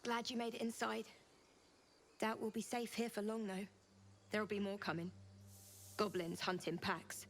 Glad you made it inside. Doubt we'll be safe here for long, though. There'll be more coming. Goblins hunt in packs.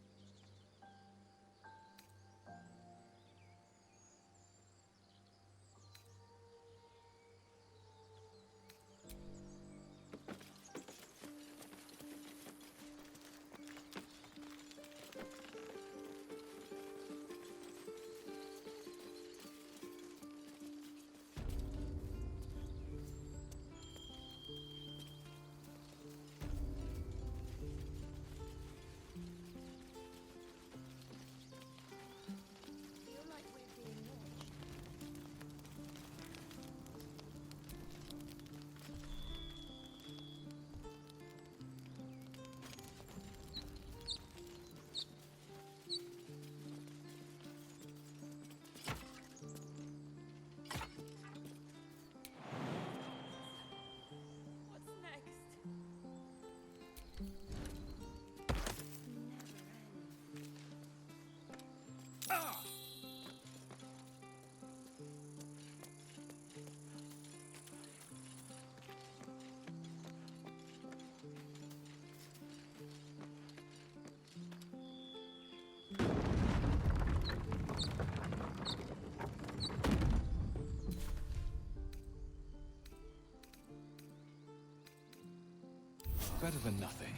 Better than nothing.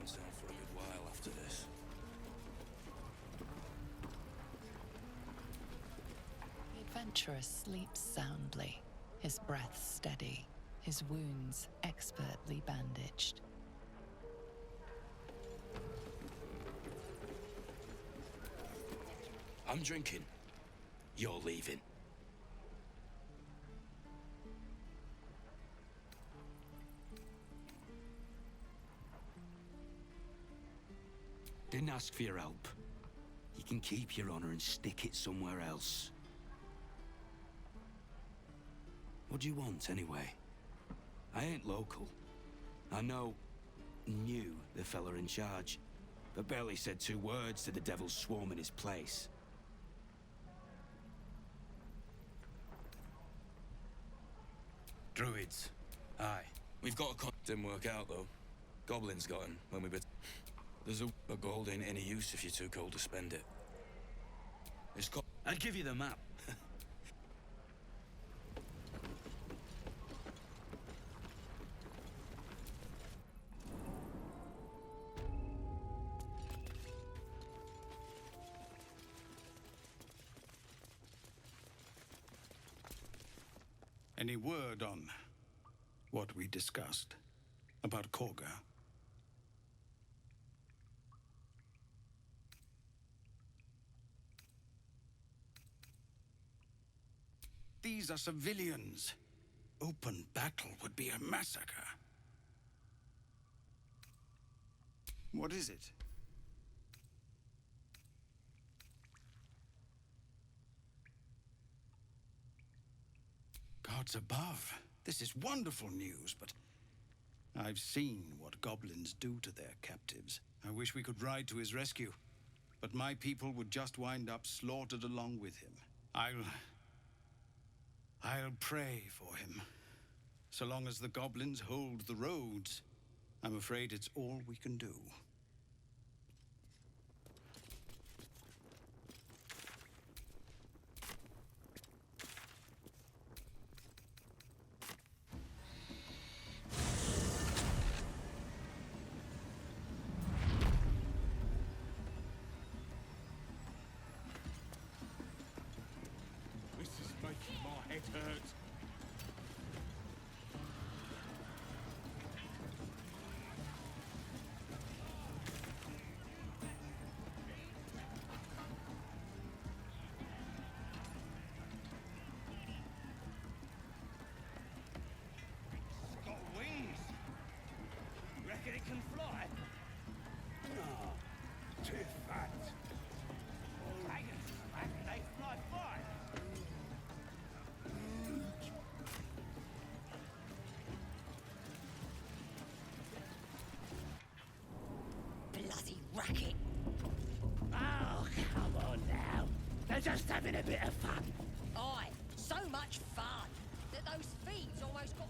For a good while after this. The adventurer sleeps soundly, his breath steady, his wounds expertly bandaged. I'm drinking. You're leaving. Didn't ask for your help. You can keep your honor and stick it somewhere else. What do you want, anyway? I ain't local. I knew the fella in charge, but barely said 2 words to the devil's swarm in his place. Druids. Aye. We've got a Didn't work out, though. Goblins got him when we were... There's a gold ain't any use if you're too cold to spend it. I'd give you the map. Any word on what we discussed about Korga? These are civilians. Open battle would be a massacre. What is it? Gods above, this is wonderful news, but I've seen what goblins do to their captives. I wish we could ride to his rescue, but my people would just wind up slaughtered along with him. I'll pray for him. So long as the goblins hold the roads, I'm afraid it's all we can do. This is making my head hurt. It's got wings. Reckon it can fly? No, too fat. Dragons, reckon they fly far. Bloody racket. Oh, come on now. They're just having a bit of fun. Aye, so much fun that those feeds almost got...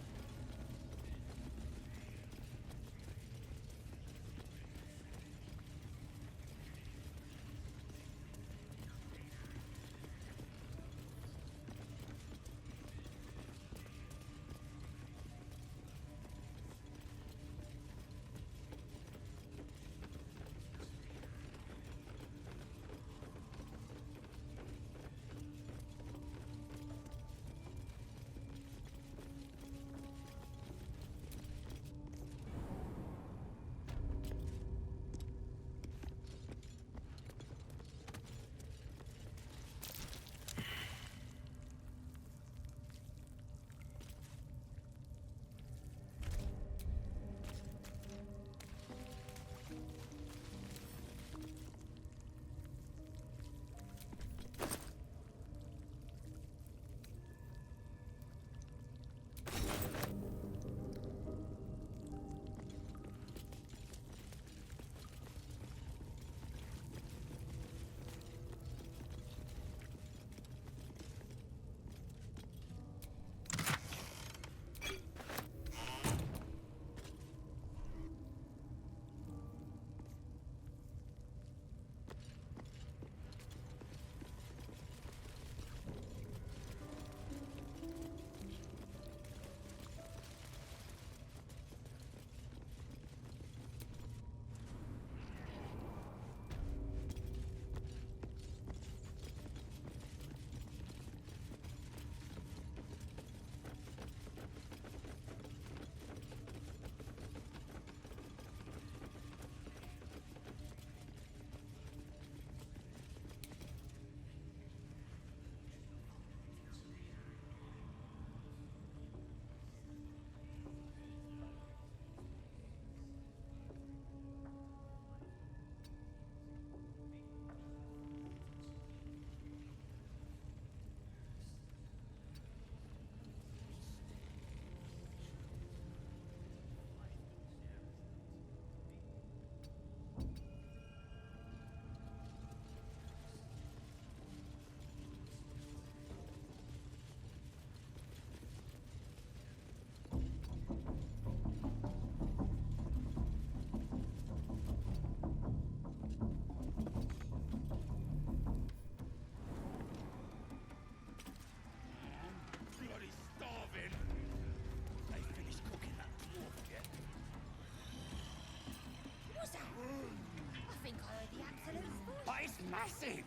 massive.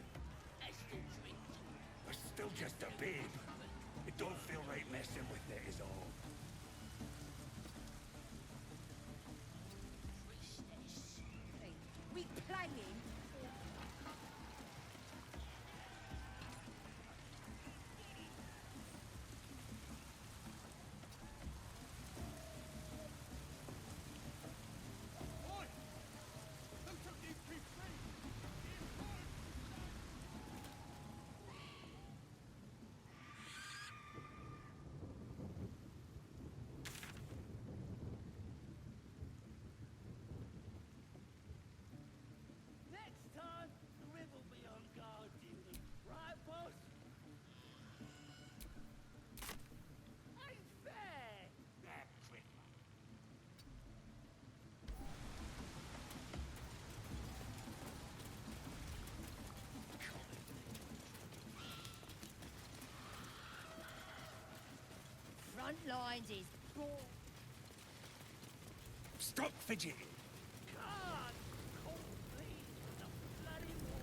But still just a babe. It don't feel right messing with it is all. We playing? front lines is raw. Stop fidgeting. God, call please, the bloody war.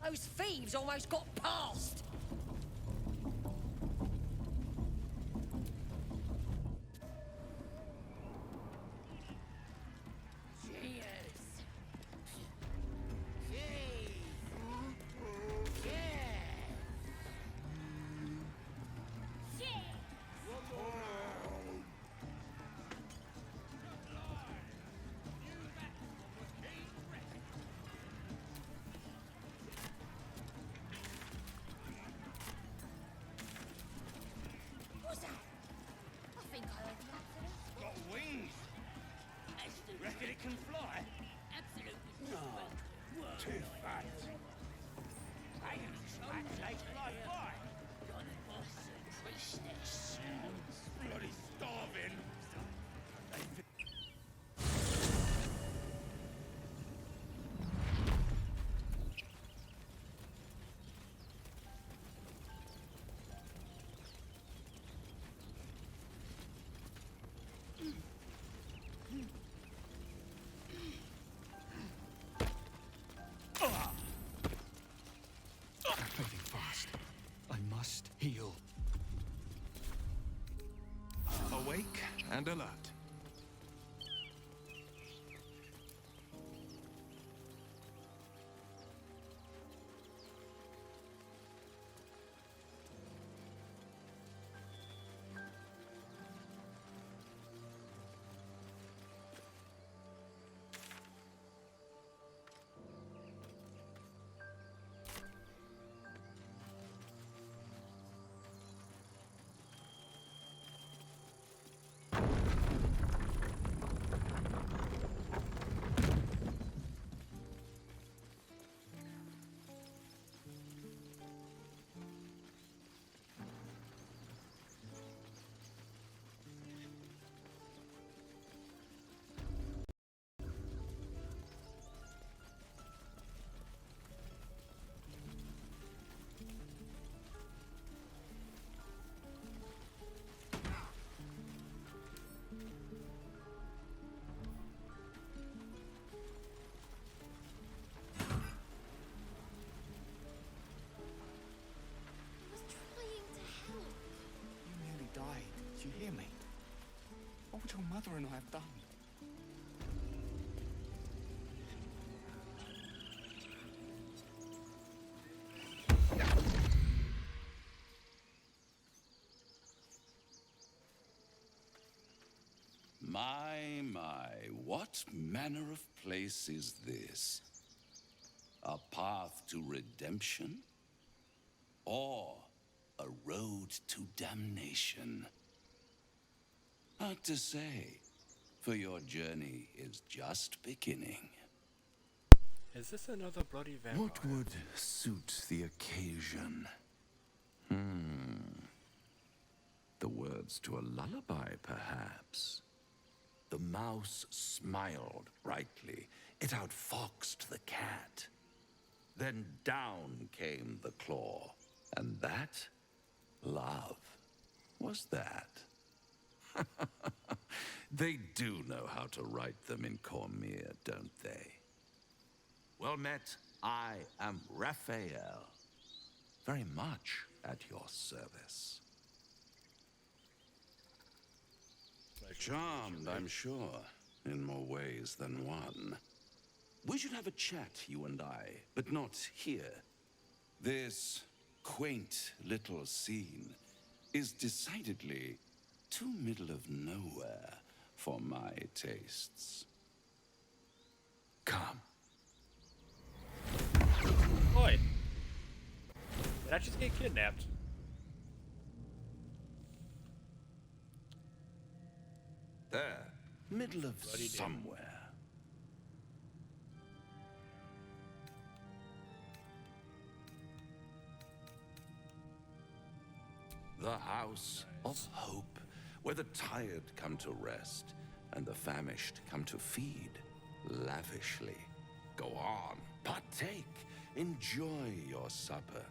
Those thieves almost got past. and alert. was trying to help. You nearly died. Did you hear me? What would your mother and I have done? My, what manner of place is this? A path to redemption? Or a road to damnation? Hard to say, for your journey is just beginning. Is this another bloody vampire? What would suit the occasion? The words to a lullaby, perhaps. The mouse smiled brightly. It outfoxed the cat. Then down came the claw. And that, love, was that. They do know how to write them in Cormier, don't they? Well met, I am Raphael. Very much at your service. Charmed, I'm sure, in more ways than one. We should have a chat, you and I, but not here. This quaint little scene is decidedly too middle of nowhere for my tastes. Come. Oi! Did I just get kidnapped? There, middle of Bloody damn. somewhere. The house of hope, where the tired come to rest and the famished come to feed lavishly. Go on, partake, enjoy your supper.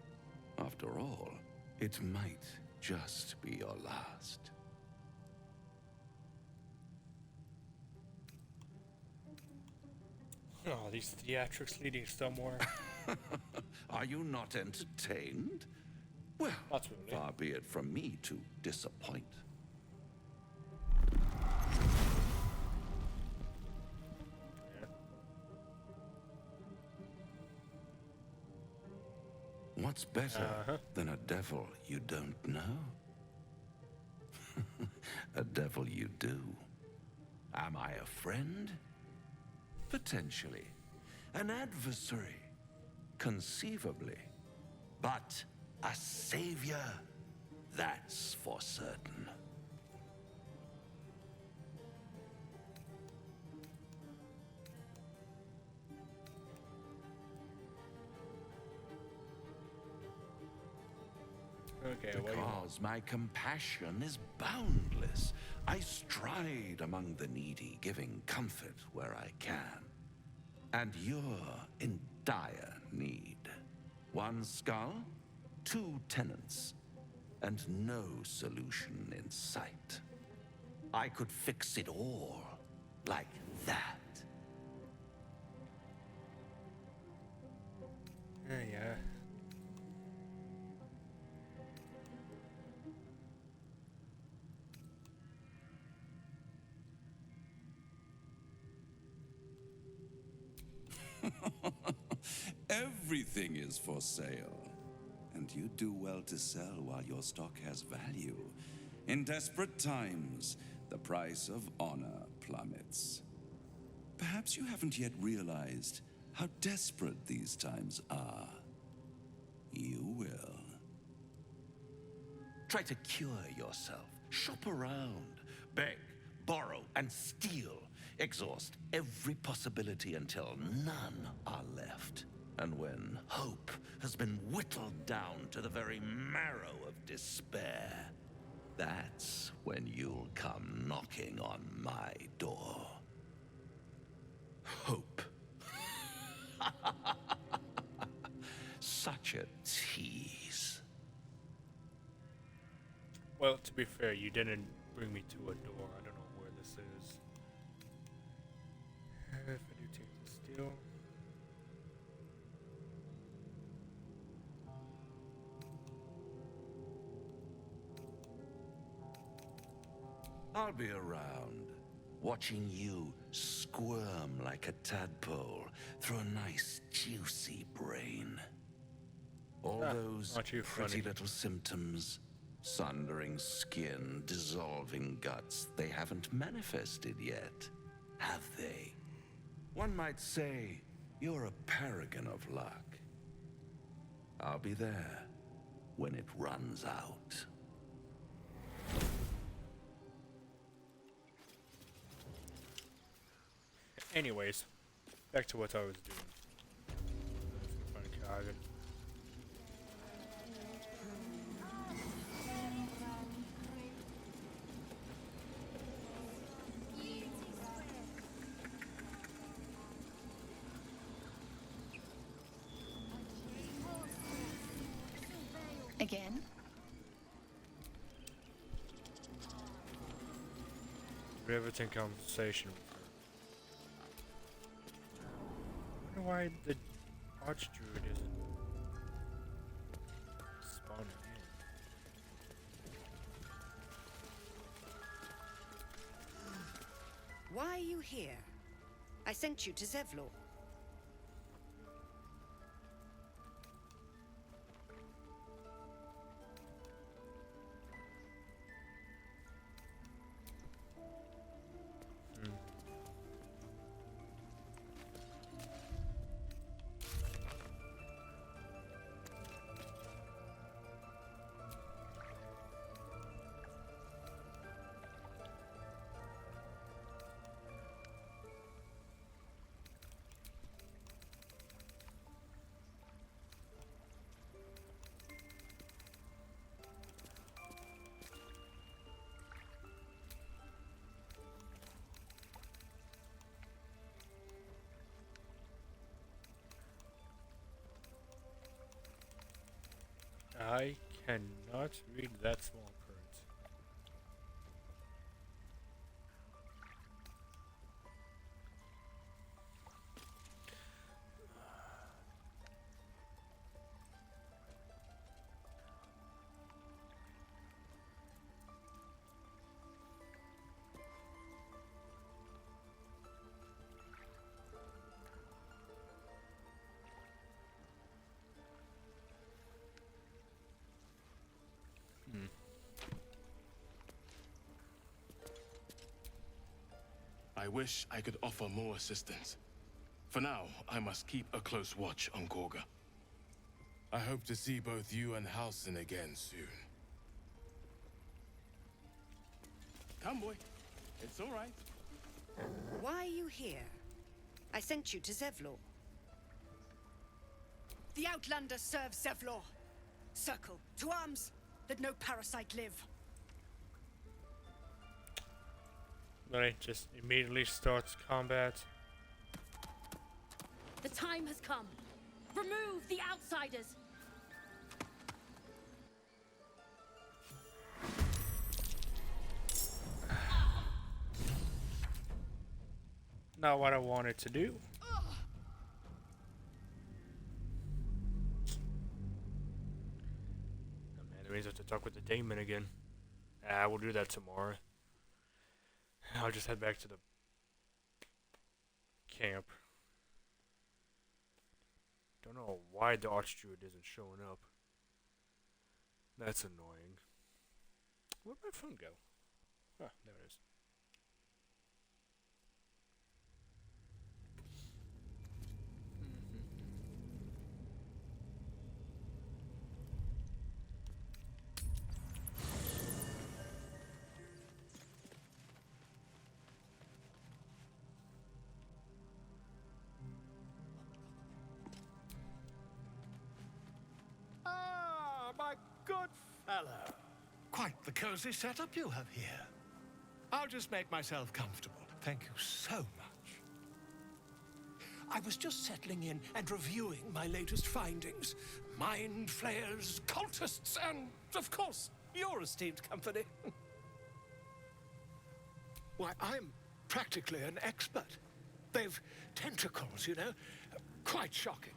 After all, it might just be your last. Oh, these theatrics leading somewhere. Are you not entertained? Well, Not really. far be it from me to disappoint. What's better than a devil you don't know? A devil you do. Am I a friend? Potentially. An adversary? Conceivably. But a savior? That's for certain. Okay, what do you want? Because my compassion is boundless. I stride among the needy, giving comfort where I can. And you're in dire need. One skull, two tenants, and no solution in sight. I could fix it all like that. Yeah. Everything is for sale. And you do well to sell while your stock has value. In desperate times, the price of honor plummets. Perhaps you haven't yet realized how desperate these times are. You will. Try to cure yourself. Shop around. Beg, borrow, and steal. Exhaust every possibility until none are left. And when hope has been whittled down to the very marrow of despair, that's when you'll come knocking on my door. Hope. Such a tease. Well, to be fair, you didn't bring me to a door. I don't know where this is. If I do take the steel. I'll be around, watching you squirm like a tadpole through a nice, juicy brain. All those not too pretty funny. little symptoms, sundering skin, dissolving guts, they haven't manifested yet, have they? One might say you're a paragon of luck. I'll be there when it runs out. Anyways, back to what I was doing. Again? Riveting conversation with her. I wonder why the Archdruid isn't spawning in. Why are you here? I sent you to Zevlor. I cannot read that small print. I wish I could offer more assistance. For now, I must keep a close watch on Korga. I hope to see both you and Halsin again soon. Come, boy. It's all right. Why are you here? I sent you to Zevlor. The Outlander serves Zevlor. Circle, to arms! Let no parasite live. Then it just immediately starts combat. The time has come. Remove the outsiders. Not what I wanted to do. Oh, man, that means I have to talk with the Daemon again. I will do that tomorrow. I'll just head back to the camp. Don't know why the Archdruid isn't showing up. That's annoying. Where'd my phone go? Ah, there it is. Ah, my good fellow. Quite the cozy setup you have here. I'll just make myself comfortable. Thank you so much. I was just settling in and reviewing my latest findings. Mind flayers, cultists, and, of course, your esteemed company. Why, I'm practically an expert. They've tentacles, you know. Quite shocking.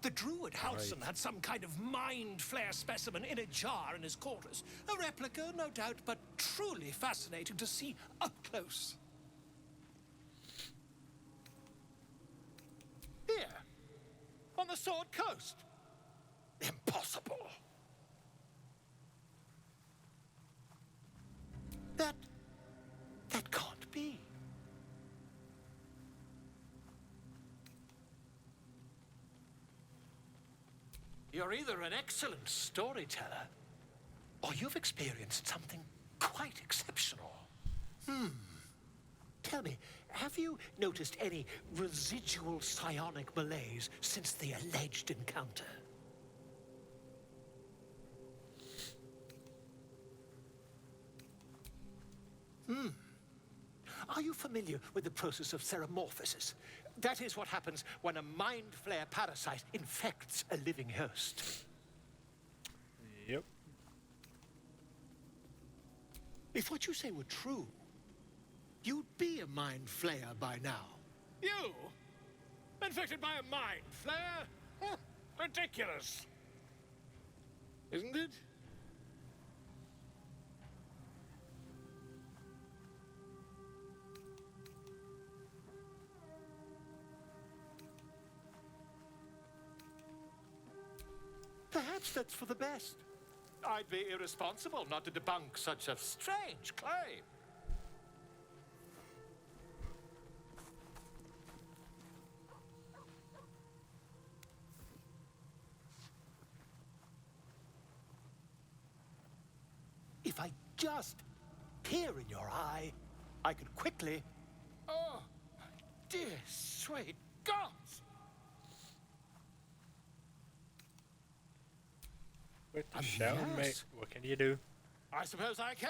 The druid Halson had some kind of mind flare specimen in a jar in his quarters. A replica, no doubt, but truly fascinating to see up close. Here, on the Sword Coast. Impossible. That can't be. You're either an excellent storyteller, or you've experienced something quite exceptional. Tell me, have you noticed any residual psionic malaise since the alleged encounter? Are you familiar with the process of theromorphosis? That is what happens when a mind flare parasite infects a living host. Yep. If what you say were true, you'd be a mind flayer by now. You? Infected by a mind flare? Huh, ridiculous. Isn't it? Perhaps that's for the best. I'd be irresponsible not to debunk such a strange claim. If I just peer in your eye, I could quickly... Oh, dear sweet gods! With the shower, mate. What can you do? I suppose I can.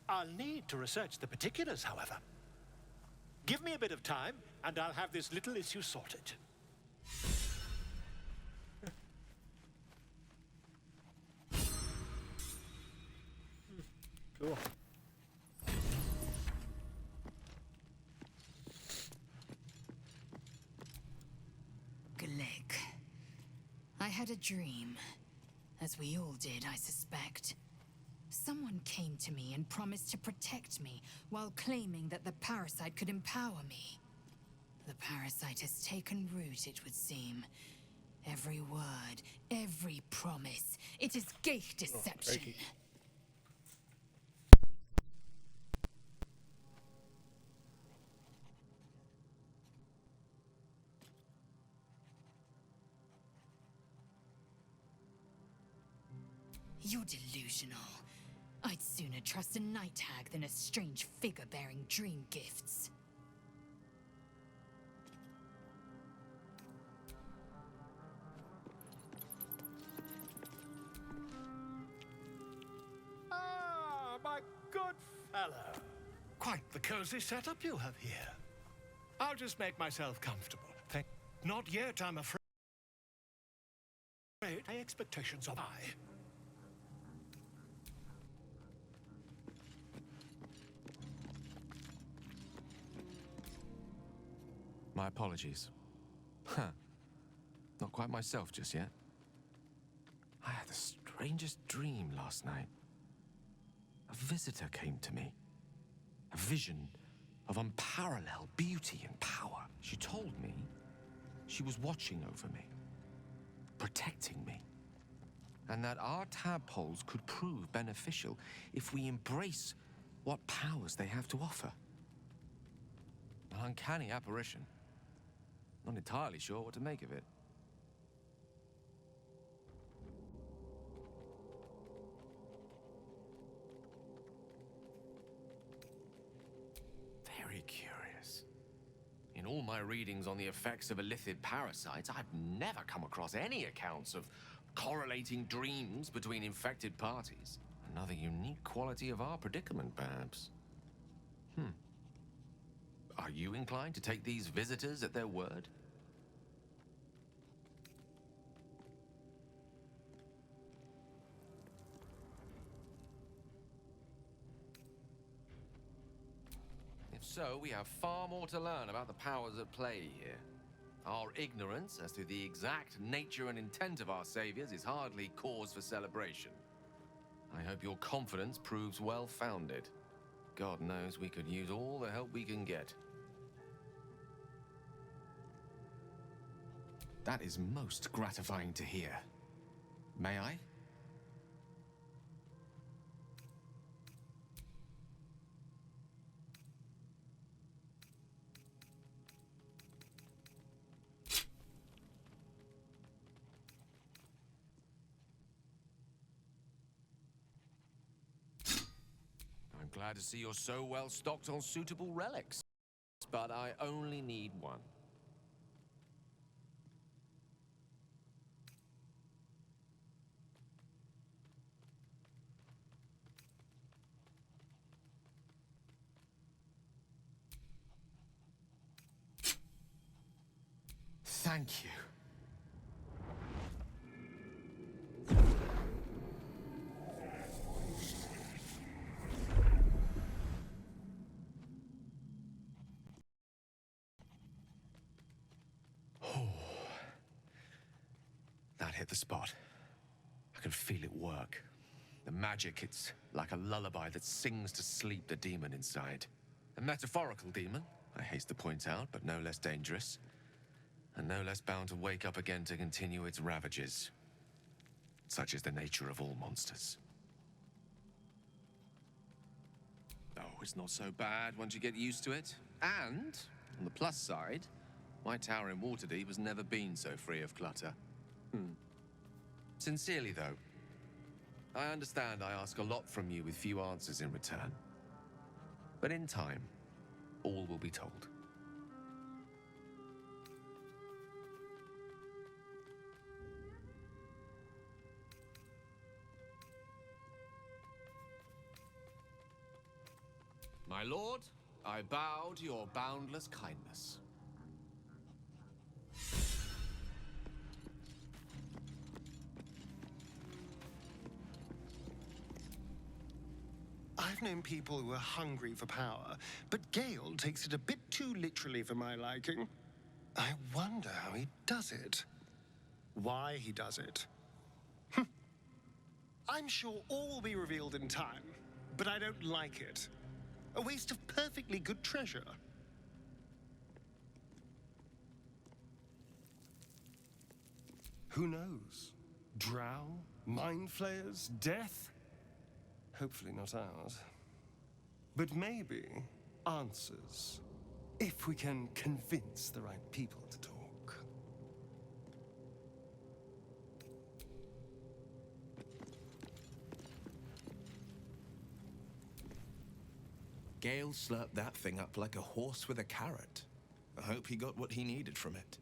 I'll need to research the particulars, however. Give me a bit of time, and I'll have this little issue sorted. Cool. Glick. I had a dream. As we all did, I suspect. Someone came to me and promised to protect me, while claiming that the parasite could empower me. The parasite has taken root, it would seem. Every word, every promise. It is Geich deception. You're delusional. I'd sooner trust a night hag than a strange figure bearing dream gifts. Ah, my good fellow. Quite the cozy setup you have here. I'll just make myself comfortable. Not yet, I'm afraid. My expectations are high. My apologies. Not quite myself just yet. I had the strangest dream last night. A visitor came to me. A vision of unparalleled beauty and power. She told me She was watching over me, protecting me. And that our tadpoles could prove beneficial if we embrace what powers they have to offer. An uncanny apparition. Not entirely sure what to make of it. Very curious. In all my readings on the effects of illithid parasites, I've never come across any accounts of correlating dreams between infected parties. Another unique quality of our predicament, perhaps. Are you inclined to take these visitors at their word? If so, we have far more to learn about the powers at play here. Our ignorance as to the exact nature and intent of our saviors is hardly cause for celebration. I hope your confidence proves well-founded. God knows we could use all the help we can get. That is most gratifying to hear. May I? I'm glad to see you're so well stocked on suitable relics, but I only need one. Thank you. That hit the spot. I can feel it work. The magic, it's like a lullaby that sings to sleep the demon inside. A metaphorical demon, I haste to point out, but no less dangerous. And no less bound to wake up again to continue its ravages. Such is the nature of all monsters. Oh, it's not so bad once you get used to it. And, on the plus side, my tower in Waterdeep has never been so free of clutter. Sincerely, though, I understand I ask a lot from you with few answers in return. But in time, all will be told. My lord, I bow to your boundless kindness. I've known people who are hungry for power, but Gale takes it a bit too literally for my liking. I wonder how he does it. Why he does it. I'm sure all will be revealed in time, but I don't like it. A waste of perfectly good treasure. Who knows? Drow? Mind flayers? Death? Hopefully not ours. But maybe answers. If we can convince the right people to talk. Gale slurped that thing up like a horse with a carrot. I hope he got what he needed from it.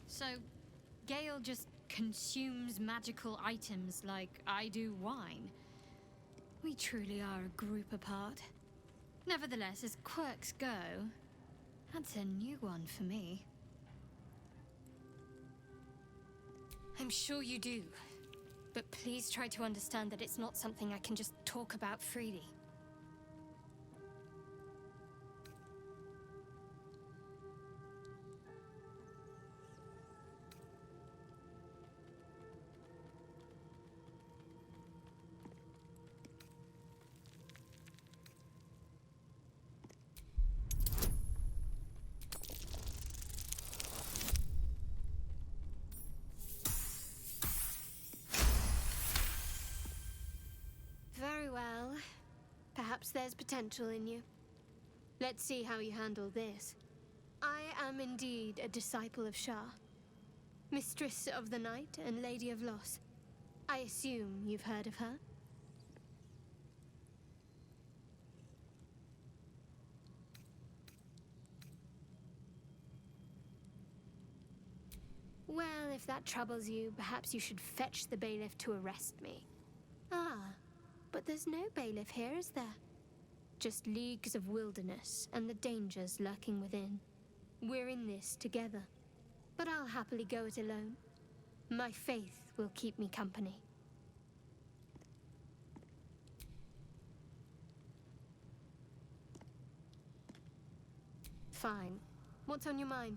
So, Gale just consumes magical items like I do wine. We truly are a group apart. Nevertheless, as quirks go, that's a new one for me. I'm sure you do. But please try to understand that it's not something I can just talk about freely. Perhaps there's potential in you. Let's see how you handle this. I am indeed a disciple of Shah, Mistress of the Night and Lady of Loss. I assume you've heard of her? Well, if that troubles you, perhaps you should fetch the bailiff to arrest me. Ah, but there's no bailiff here, is there? Just leagues of wilderness and the dangers lurking within. We're in this together, but I'll happily go it alone. My faith will keep me company. Fine. What's on your mind?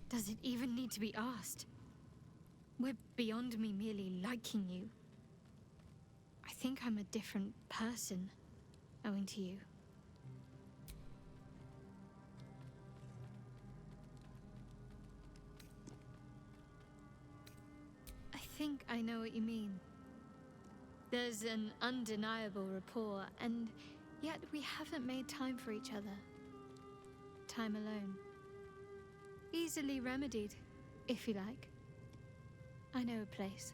Does it even need to be asked? We're beyond me merely liking you. I think I'm a different person, owing to you. I think I know what you mean. There's an undeniable rapport, and yet we haven't made time for each other. Time alone. Easily remedied, if you like. I know a place.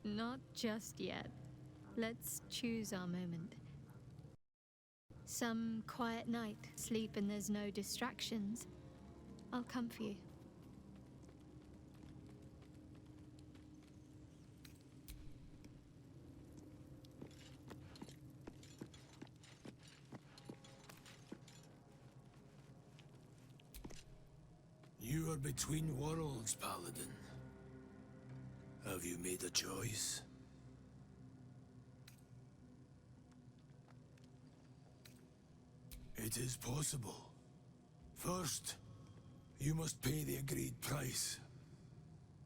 Not just yet. Let's choose our moment. Some quiet night, sleep and there's no distractions. I'll come for you. You are between worlds, Paladin. Have you made a choice? It is possible. First, you must pay the agreed price.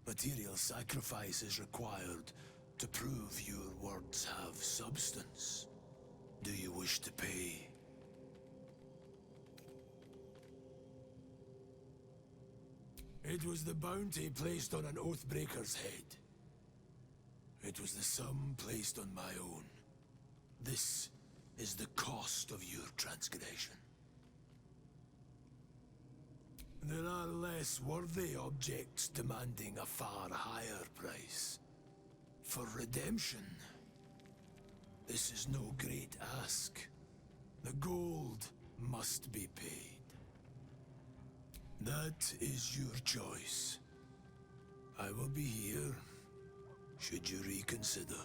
Material sacrifice is required to prove your words have substance. Do you wish to pay? It was the bounty placed on an Oathbreaker's head. It was the sum placed on my own. This is the cost of your transgression. There are less worthy objects demanding a far higher price. For redemption, this is no great ask. The gold must be paid. That is your choice. I will be here, should you reconsider.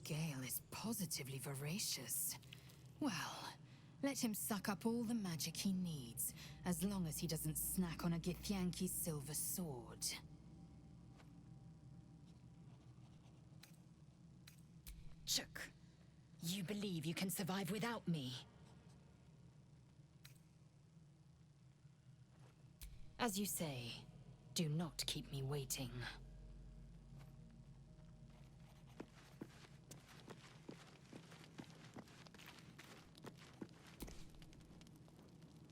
Gale is positively voracious. Well, let him suck up all the magic he needs, as long as he doesn't snack on a Githyanki silver sword. Chook, you believe you can survive without me? As you say, do not keep me waiting.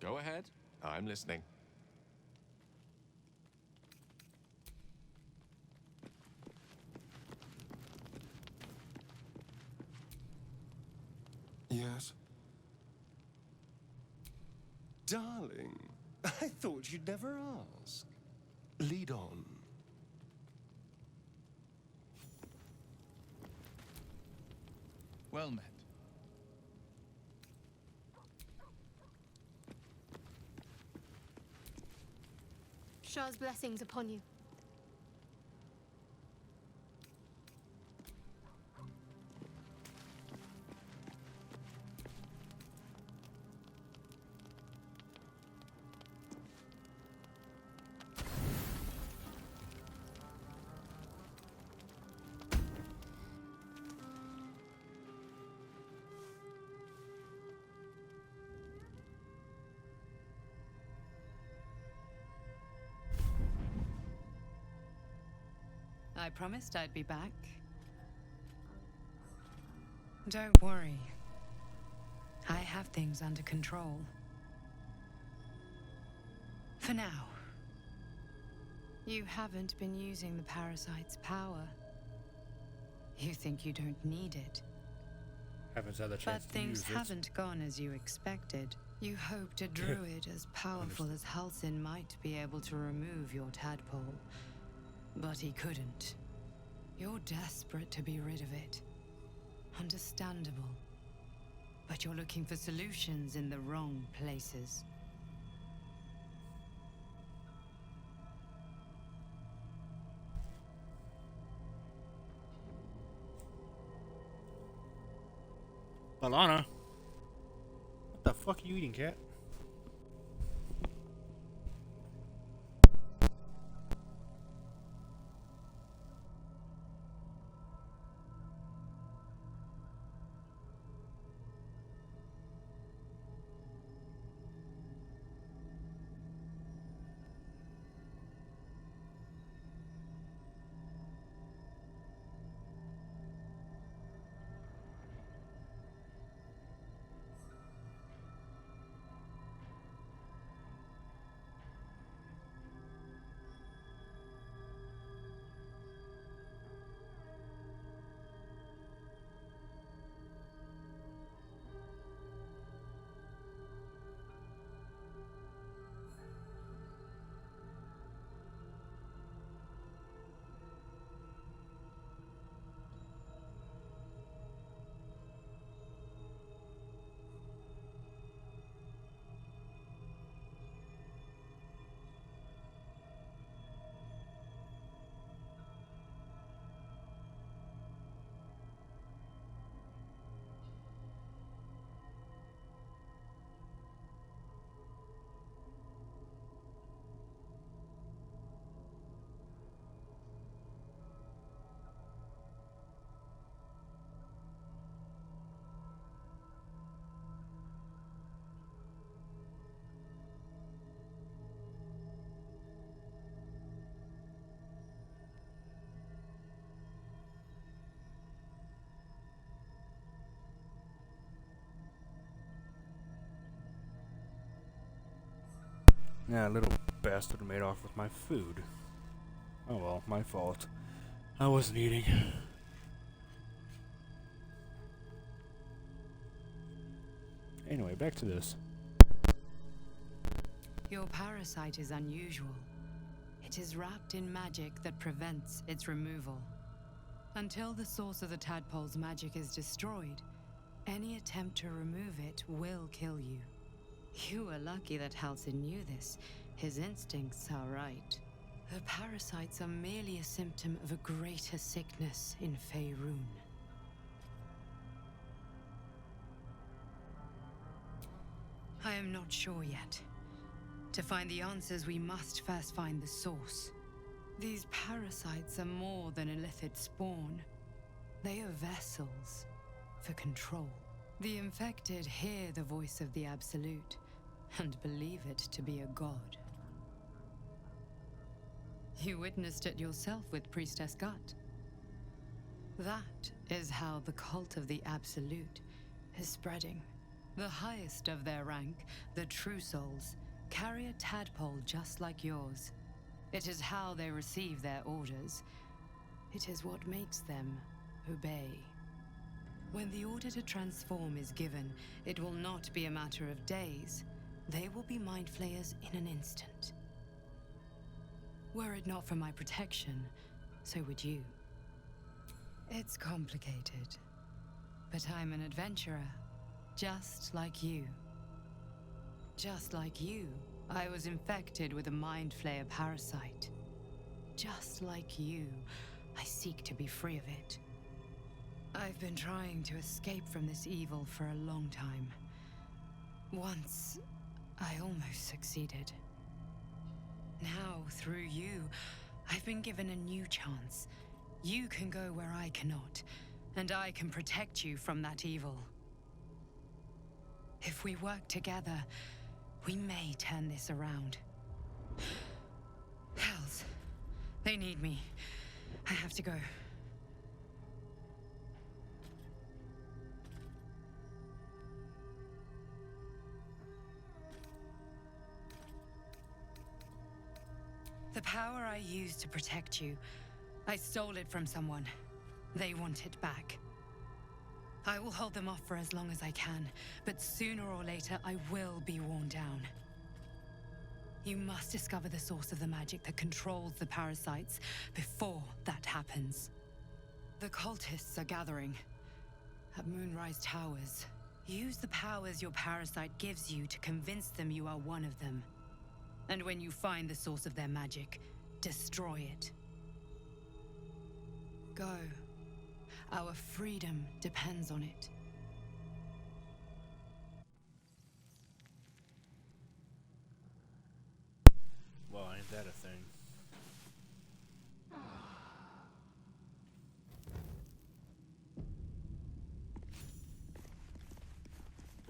Go ahead. I'm listening. Yes? Darling, I thought you'd never ask. Lead on. Well met. Shah's blessings upon you. I promised I'd be back. Don't worry. I have things under control. For now. You haven't been using the parasite's power. You think you don't need it. Haven't had the But chance to things use it. haven't gone as you expected. You hoped a druid as powerful as Halsin might be able to remove your tadpole. But he couldn't. You're desperate to be rid of it. Understandable. But you're looking for solutions in the wrong places. Alana? What the fuck are you eating, cat? Yeah, little bastard made off with my food. Oh well, my fault. I wasn't eating. Anyway, back to this. Your parasite is unusual. It is wrapped in magic that prevents its removal. Until the source of the tadpole's magic is destroyed, any attempt to remove it will kill you. You were lucky that Halsin knew this. His instincts are right. The parasites are merely a symptom of a greater sickness in Faerun. I am not sure yet. To find the answers, we must first find the source. These parasites are more than illithid spawn. They are vessels for control. The infected hear the voice of the Absolute and believe it to be a god. You witnessed it yourself with Priestess Gut. That is how the cult of the Absolute is spreading. The highest of their rank, the True Souls, carry a tadpole just like yours. It is how they receive their orders. It is what makes them obey. When the order to transform is given, it will not be a matter of days. They will be mind flayers in an instant. Were it not for my protection, so would you. It's complicated, but I'm an adventurer, just like you. Just like you, I was infected with a mind flayer parasite. Just like you, I seek to be free of it. I've been trying to escape from this evil for a long time. Once, I almost succeeded. Now, through you, I've been given a new chance. You can go where I cannot, and I can protect you from that evil. If we work together, we may turn this around. Hells, they need me. I have to go. The power I used to protect you, I stole it from someone. They want it back. I will hold them off for as long as I can, but sooner or later I will be worn down. You must discover the source of the magic that controls the parasites before that happens. The cultists are gathering at Moonrise Towers. Use the powers your parasite gives you to convince them you are one of them. And when you find the source of their magic, destroy it. Go. Our freedom depends on it. Well, ain't that a thing?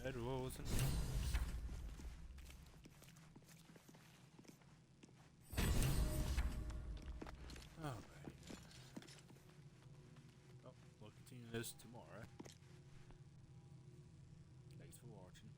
Bed wasn't. Alright. Oh, we'll continue this tomorrow. Thanks for watching.